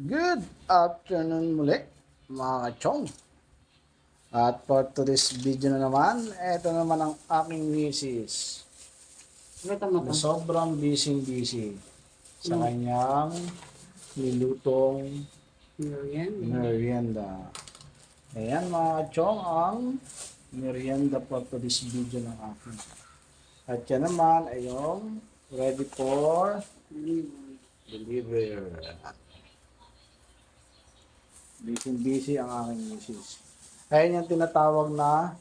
Good afternoon muli mga kachong. At for today's video na naman, ito naman ang aking misis. Na sobrang busy sa kanyang nilutong merienda. Ayan mga kachong ang merienda for today's video ng aking. At yan naman ay yung ready for deliver. Busy ang aking misis. Ayun yung tinatawag na,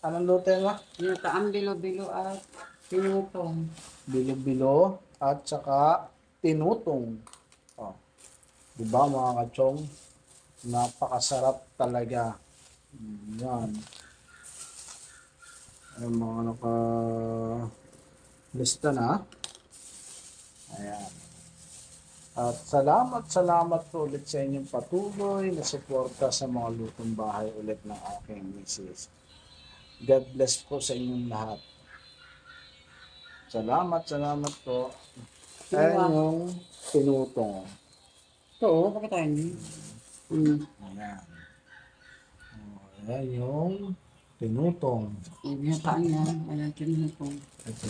anong luto mo? Ginataang bilo-bilo at tinutong. Bilo-bilo at saka tinutong. Oh. Diba mga kachong? Napakasarap talaga. Yan. Ay mga lista na. Ayan. At salamat po ulit sa inyong patuloy na suporta sa mga lutong bahay ulit ng aking misis. God bless po sa inyong lahat. Salamat po. Ayan yung tinutong. Ito, bakit tayo hindi? Ayan. Ayan yung tinutong. Ginataan yan. Ayan, tinutong. Ito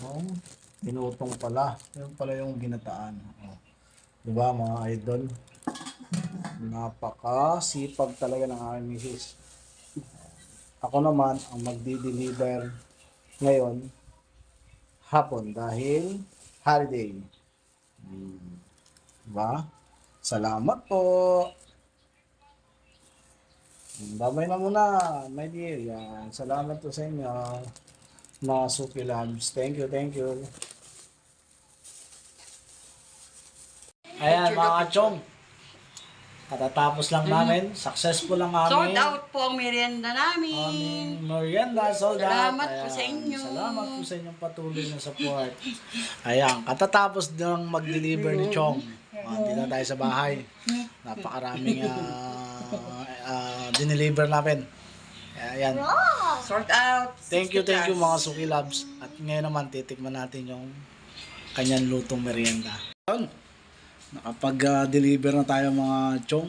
yung tinutong pala. Yung pala yung ginataan. Oh. Diba mga idol? Napakasipag talaga ng aking misis. Ako naman ang magdi-deliver ngayon hapon dahil holiday. Diba? Salamat po. Babay na muna, my dear. Yan. Salamat po sa inyo. Mga Suki Labs. Thank you. Ayan mga kachong. Katatapos lang namin. Successful lang namin. Sold out po ang merienda namin. Aming merienda sold out. Salamat po sa inyo. Salamat po sa inyong patuloy na support. Ayan, katatapos lang mag-deliver ni Chong. Hindi na tayo sa bahay. Napakaraming dineliver namin. Ayan. Sold out. Thank you mga Suki Labs. At ngayon naman titikman natin yung kanyang lutong merienda. Nakapag-deliver na tayo mga Chong.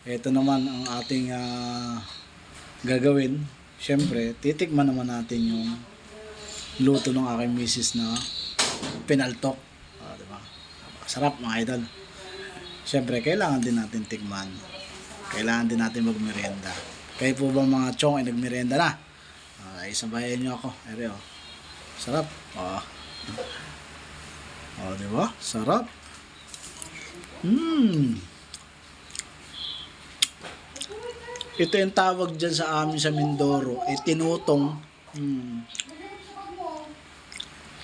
Ito naman ang ating gagawin. Siyempre, titikman naman natin yung luto ng aking misis na pinaltok. Diba? Sarap mga idol. Siyempre, kailangan din natin tikman. Kailangan din natin magmerienda. Kayo po ba mga Chong ay nagmerienda na? Isabayan nyo ako. Ere, oh. Sarap. Diba? Sarap. Ito yung tawag dyan sa amin sa Mindoro, tinutong.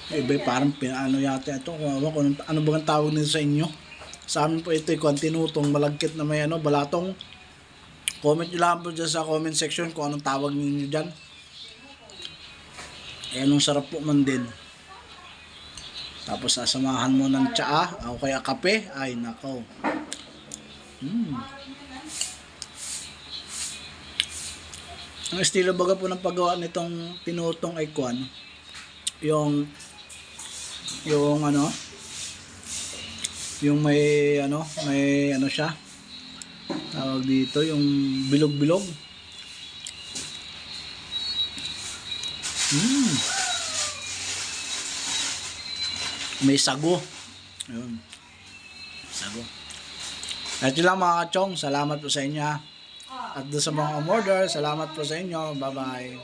Iba parang ano yata ito, ano ba ang tawag nito sa inyo? Sa amin po ito yung tinutong, malagkit na may balatong. Comment nyo lang po dyan sa comment section kung anong tawag ninyo dyan. Anong sarap po man din. Tapos sasamahan mo ng tsaa o kaya kape. Ay nako. Ang estilo baga po ng paggawa nitong tinutong ay kuan. Yung may siya. Tawag dito yung bilog-bilog. May sago. Ayun. Sago. At yun lang mga kachong. Salamat po sa inyo ha. At doon sa mga umorder, salamat po sa inyo. Bye-bye.